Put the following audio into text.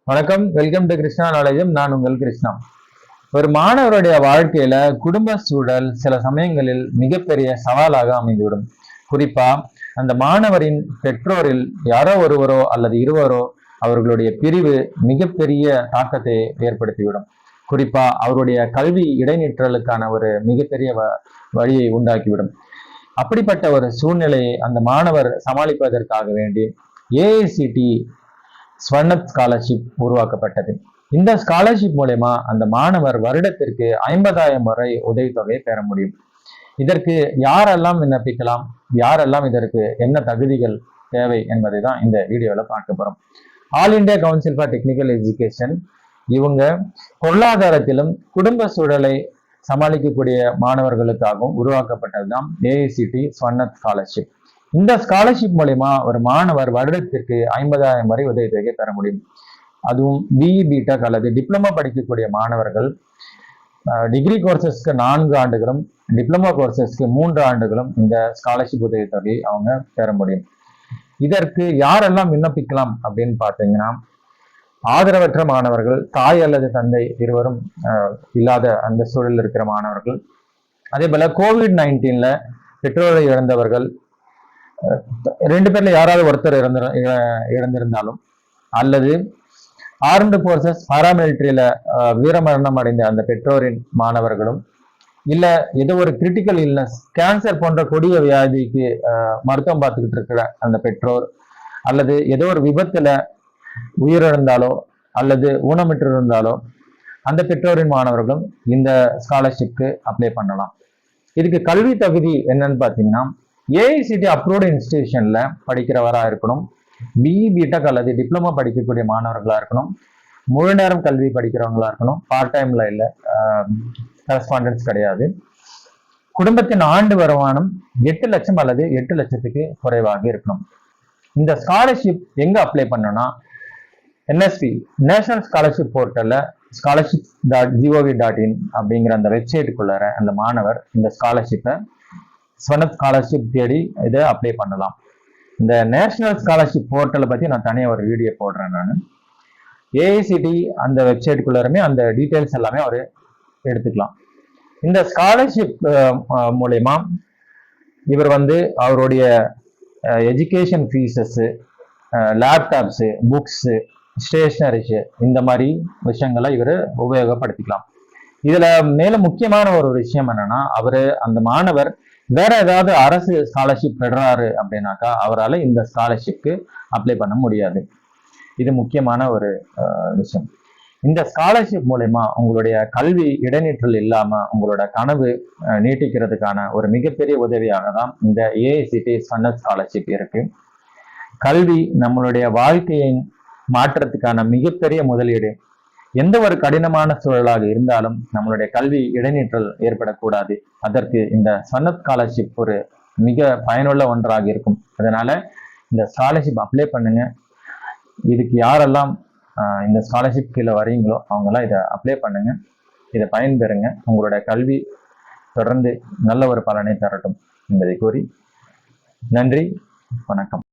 வணக்கம், welcome to Krishna நாலேஜம். நான் உங்கள் கிருஷ்ணா. ஒரு மாணவருடைய வாழ்க்கையில குடும்ப சூழல் சில சமயங்களில் மிகப்பெரிய சவாலாக அமைந்துவிடும். குறிப்பா அந்த மாணவரின் பெற்றோரில் யாரோ ஒருவரோ அல்லது இருவரோ அவர்களுடைய பிரிவு மிகப்பெரிய தாக்கத்தை ஏற்படுத்திவிடும். குறிப்பா அவருடைய கல்வி இடைநிற்றலுக்கான ஒரு மிகப்பெரிய வழியை உண்டாக்கிவிடும். அப்படிப்பட்ட ஒரு சூழ்நிலையை அந்த மாணவர் சமாளிப்பதற்காக வேண்டி ஏஐசிடி ஸ்வர்ணத் ஸ்காலர்ஷிப் உருவாக்கப்பட்டது. இந்த ஸ்காலர்ஷிப் மூலமா அந்த மாணவர் வருடத்திற்கு 50,000 வரை உதவித்தொகை பெற முடியும். இதற்கு யாரெல்லாம் விண்ணப்பிக்கலாம், யாரெல்லாம் இதற்கு என்ன தகுதிகள் தேவை என்பதை தான் இந்த வீடியோவில் பார்க்க போறோம். All India council for technical education இவங்க பொருளாதாரத்திலும் குடும்ப சூழலை சமாளிக்கக்கூடிய மாணவர்களுக்காகவும் உருவாக்கப்பட்டதுதான் ஏஐசிடி ஸ்வர்ணத் ஸ்காலர்ஷிப். இந்த ஸ்காலர்ஷிப் மூலமா ஒரு மாணவர் வருடத்திற்கு 50,000 வரை உதவித்தொகை பெற முடியும். அதுவும் பிஇ பிடெக் அல்லது டிப்ளமா படிக்கக்கூடிய மாணவர்கள் டிகிரி கோர்சஸ்க்கு 4 ஆண்டுகளும் டிப்ளமா கோர்சஸ்க்கு 3 ஆண்டுகளும் இந்த ஸ்காலர்ஷிப் உதவித்தொகை அவங்க பெற முடியும். இதற்கு யாரெல்லாம் விண்ணப்பிக்கலாம் அப்படின்னு பார்த்தீங்கன்னா, ஆதரவற்ற மாணவர்கள், தாய் அல்லது தந்தை இருவரும் இல்லாத அந்த சூழலில் இருக்கிற மாணவர்கள், அதே போல கோவிட்-19ல பெற்றோரை இழந்தவர்கள், 2 பேர்ல யாராவது ஒருத்தர் இறந்திருந்தாலும், அல்லது ஆர்ம்டு போர்சஸ் பாராமிலிட்டரியில வீரமரணம் அடைந்த அந்த பெற்றோரின் மாணவர்களும், இல்ல ஏதோ ஒரு கிரிட்டிக்கல் இல்னஸ், கேன்சர் போன்ற கொடிய வியாதிக்கு மருத்துவம் பார்த்துக்கிட்டு இருக்கிற அந்த பெற்றோர், அல்லது ஏதோ ஒரு விபத்துல உயிரிழந்தாலோ அல்லது ஊனமிட்டு இருந்தாலோ அந்த பெற்றோரின் மாணவர்களும் இந்த ஸ்காலர்ஷிப்க்கு அப்ளை பண்ணலாம். இதுக்கு கல்வி தகுதி என்னன்னு பார்த்தீங்கன்னா, ஏஐசிடி அப்ரூவ்டு இன்ஸ்டிடியூஷன்ல படிக்கிறவரா இருக்கணும், பிஇ பிடெக் அல்லது டிப்ளமா படிக்கக்கூடிய மாணவர்களா இருக்கணும், முழு நேரம் கல்வி படிக்கிறவங்களா இருக்கணும், பார்ட் டைம்ல இல்லை, கரஸ்பாண்டன்ஸ் கிடையாது. குடும்பத்தின் ஆண்டு வருமானம் 8 லட்சம் அல்லது 8 லட்சத்துக்கு குறைவாக இருக்கணும். இந்த ஸ்காலர்ஷிப் எங்க அப்ளை பண்ணணும்னா, என்எஸ்பி நேஷனல் ஸ்காலர்ஷிப் போர்ட்டல்ல scholarship.gov.in அப்படிங்கிற அந்த வெப்சைட்டுக்குள்ளார அந்த மாணவர் இந்த ஸ்காலர்ஷிப்பை ஸ்வர்ணத் ஸ்காலர்ஷிப் தேடி இதை அப்ளை பண்ணலாம். இந்த நேஷனல் ஸ்காலர்ஷிப் போர்ட்டலை பத்தி நான் தனியாக ஒரு வீடியோ போடுறேன். நான் ஏஐசிடி அந்த வெப்சைட்டுக்குள்ளாருமே அந்த டீட்டெயில்ஸ் எல்லாமே அவர் எடுத்துக்கலாம். இந்த ஸ்காலர்ஷிப் மூலயமா இவர் அவருடைய எஜுகேஷன் ஃபீஸஸ், லேப்டாப்ஸு, புக்ஸு, ஸ்டேஷனரிஸு, இந்த மாதிரி விஷயங்களை இவர் உபயோகப்படுத்திக்கலாம். இதுல மேலும் முக்கியமான ஒரு விஷயம் என்னன்னா, அந்த மாணவர் வேற ஏதாவது அரசு ஸ்காலர்ஷிப் பெறாரு அப்படின்னாக்கா அவரால் இந்த ஸ்காலர்ஷிப்க்கு அப்ளை பண்ண முடியாது. இது முக்கியமான ஒரு விஷயம். இந்த ஸ்காலர்ஷிப் மூலயமா உங்களுடைய கல்வி இடைநிற்றல் இல்லாம உங்களோட கனவு நீட்டிக்கிறதுக்கான ஒரு மிகப்பெரிய உதவியாக தான் இந்த ஏஐசிடி ஸ்வர்ணத் ஸ்காலர்ஷிப் இருக்கு. கல்வி நம்மளுடைய வாழ்க்கையின் மாற்றத்துக்கான மிகப்பெரிய முதலீடு. எந்த ஒரு கடினமான சூழலாக இருந்தாலும் நம்மளுடைய கல்வி இடைநிற்றல் ஏற்படக்கூடாது. அதற்கு இந்த ஸ்வர்ணத் ஸ்காலர்ஷிப் ஒரு மிக பயனுள்ள ஒன்றாக இருக்கும். அதனால இந்த ஸ்காலர்ஷிப் அப்ளை பண்ணுங்க. இதுக்கு யாரெல்லாம் இந்த ஸ்காலர்ஷிப் கீழே வரீங்களோ அவங்கெல்லாம் இதை அப்ளை பண்ணுங்க, இதை பயன்பெறுங்க. உங்களுடைய கல்வி தொடர்ந்து நல்ல ஒரு பலனை தரட்டும் என்பதை கூறி நன்றி, வணக்கம்.